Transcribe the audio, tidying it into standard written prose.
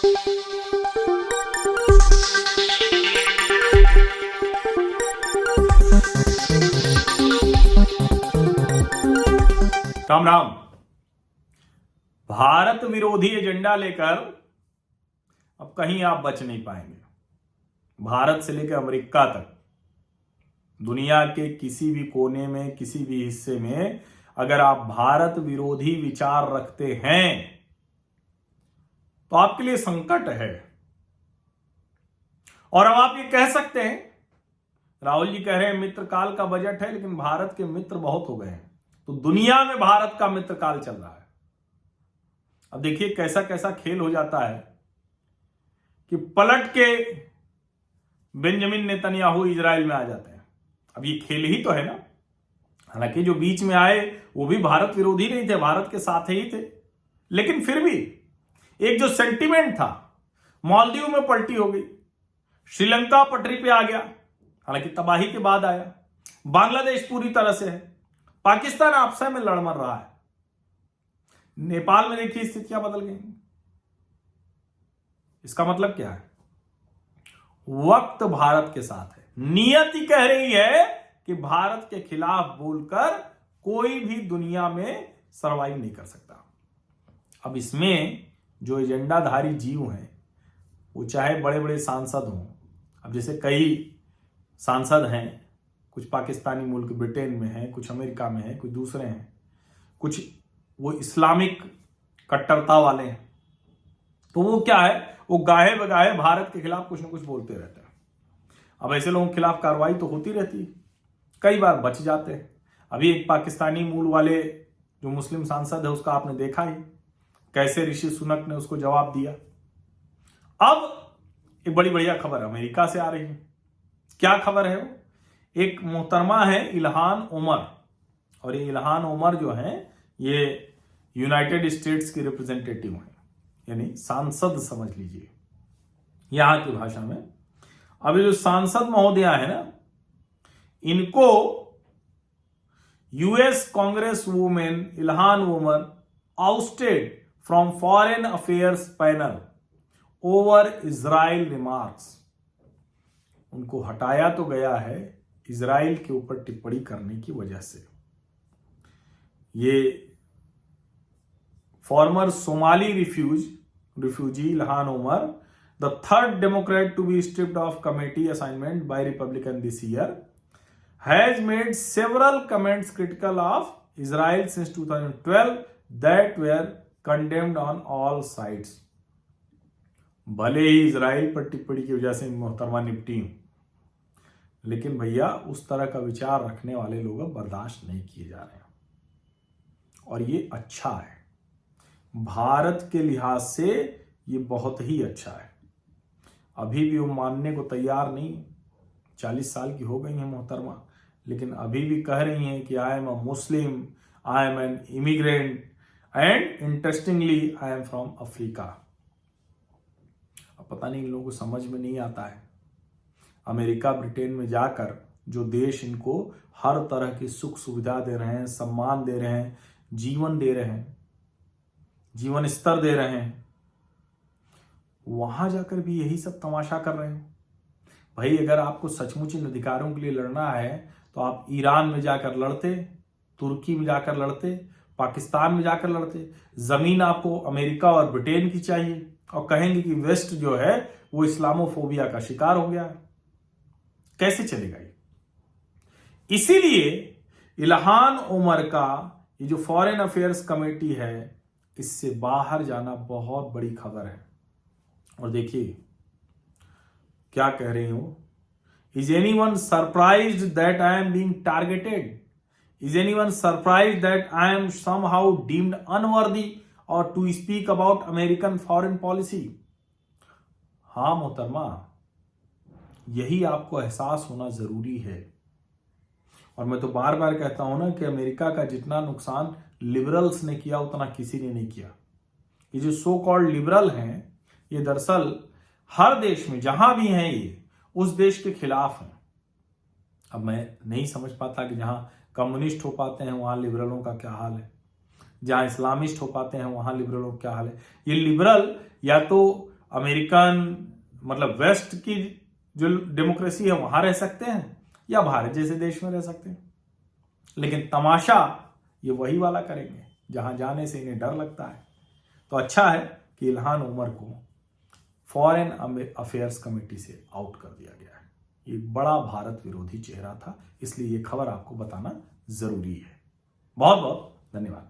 राम राम। भारत विरोधी एजेंडा लेकर अब कहीं आप बच नहीं पाएंगे। भारत से लेकर अमेरिका तक दुनिया के किसी भी कोने में, किसी भी हिस्से में अगर आप भारत विरोधी विचार रखते हैं तो आपके लिए संकट है। और अब आप ये कह सकते हैं, राहुल जी कह रहे हैं मित्र काल का बजट है, लेकिन भारत के मित्र बहुत हो गए हैं, तो दुनिया में भारत का मित्र काल चल रहा है। अब देखिए कैसा कैसा खेल हो जाता है कि पलट के बेंजामिन नेतन्याहू इजराइल में आ जाते हैं। अब ये खेल ही तो है ना। हालांकि जो बीच में आए वो भी भारत विरोधी नहीं थे, भारत के साथ ही थे, लेकिन फिर भी एक जो सेंटिमेंट था, मालदीव में पलटी हो गई, श्रीलंका पटरी पे आ गया, हालांकि तबाही के बाद आया, बांग्लादेश पूरी तरह से है, पाकिस्तान आपसे में लड़ मर रहा है, नेपाल में देखिए स्थितियां बदल गई। इसका मतलब क्या है? वक्त भारत के साथ है। नियति कह रही है कि भारत के खिलाफ बोलकर कोई भी दुनिया में सरवाइव नहीं कर सकता। अब इसमें जो एजेंडाधारी जीव हैं, वो चाहे बड़े बड़े सांसद हों, अब जैसे कई सांसद हैं, कुछ पाकिस्तानी मुल्क ब्रिटेन में हैं, कुछ अमेरिका में हैं, कुछ दूसरे हैं, कुछ वो इस्लामिक कट्टरता वाले हैं, तो वो क्या है, वो गाहे बगाहे भारत के खिलाफ कुछ ना कुछ बोलते रहते हैं। अब ऐसे लोगों के खिलाफ कार्रवाई तो होती रहती है, कई बार बच जाते हैं। अभी एक पाकिस्तानी मूल वाले जो मुस्लिम सांसद है, उसका आपने देखा ही कैसे ऋषि सुनक ने उसको जवाब दिया। अब एक बड़ी बढ़िया खबर अमेरिका से आ रही है। क्या खबर है? वो एक मोहतरमा है इल्हान ओमर, और ये इल्हान ओमर जो है ये यूनाइटेड स्टेट्स की रिप्रेजेंटेटिव है, यानी सांसद समझ लीजिए यहां की भाषा में। अब ये जो सांसद महोदया है ना, इनको US Congress women Ilhan Omar ousted from foreign affairs panel over Israel remarks. उनको हटाया तो गया है इजराइल के ऊपर टिप्पणी करने की वजह से। ये former Somali refugee Ilhan Omar, the third Democrat to be stripped off committee assignment by Republican this year, has made several comments critical of Israel since 2012 that were condemned on all sides. भले ही Israel पर टिप्पणी की वजह से मोहतरमा निपटी, लेकिन भैया उस तरह का विचार रखने वाले लोग बर्दाश्त नहीं किए जा रहे हैं, और ये अच्छा है। भारत के लिहाज से ये बहुत ही अच्छा है। अभी भी वो मानने को तैयार नहीं, 40 साल की हो गई है मोहतरमा, लेकिन अभी भी कह रही हैं कि I am a Muslim, I am N immigrant and interestingly I am from Africa. अब पता नहीं इन लोगों को समझ में नहीं आता है, अमेरिका ब्रिटेन में जाकर जो देश इनको हर तरह की सुख सुविधा दे रहे हैं, सम्मान दे रहे हैं, जीवन दे रहे हैं, जीवन स्तर दे रहे हैं, वहां जाकर भी यही सब तमाशा कर रहे हैं। भाई अगर आपको सचमुच इन अधिकारों के लिए लड़ना है तो आप ईरान में जाकर लड़ते, तुर्की में जाकर लड़ते, पाकिस्तान में जाकर लड़ते। जमीन आपको अमेरिका और ब्रिटेन की चाहिए, और कहेंगे कि वेस्ट जो है वो इस्लामोफोबिया का शिकार हो गया। कैसे चलेगा ये? इसीलिए इल्हान ओमर का ये जो फॉरेन अफेयर्स कमेटी है, इससे बाहर जाना बहुत बड़ी खबर है। और देखिए क्या कह रही हूं, is anyone surprised that I am being targeted? Is anyone surprised that I am somehow deemed unworthy or to speak about American foreign policy? हां मोहतरमा, यही आपको एहसास होना जरूरी है। और मैं तो बार बार कहता हूं ना कि अमेरिका का जितना नुकसान लिबरल्स ने किया उतना किसी ने नहीं किया। ये जो सो कॉल्ड लिबरल हैं, ये दरअसल हर देश में जहां भी हैं ये उस देश के खिलाफ हैं। अब मैं नहीं समझ पाता कि जहां कम्युनिस्ट हो पाते हैं वहां लिबरलों का क्या हाल है, जहां इस्लामिस्ट हो पाते हैं वहां लिबरलों का क्या हाल है। ये लिबरल या तो अमेरिकन मतलब वेस्ट की जो डेमोक्रेसी है वहां रह सकते हैं या भारत जैसे देश में रह सकते हैं, लेकिन तमाशा ये वही वाला करेंगे जहां जाने से इन्हें डर लगता है। तो अच्छा है कि इल्हान उमर को फॉरेन अफेयर्स कमेटी से आउट कर दिया गया है। ये बड़ा भारत विरोधी चेहरा था, इसलिए ये खबर आपको बताना जरूरी है। बहुत बहुत धन्यवाद।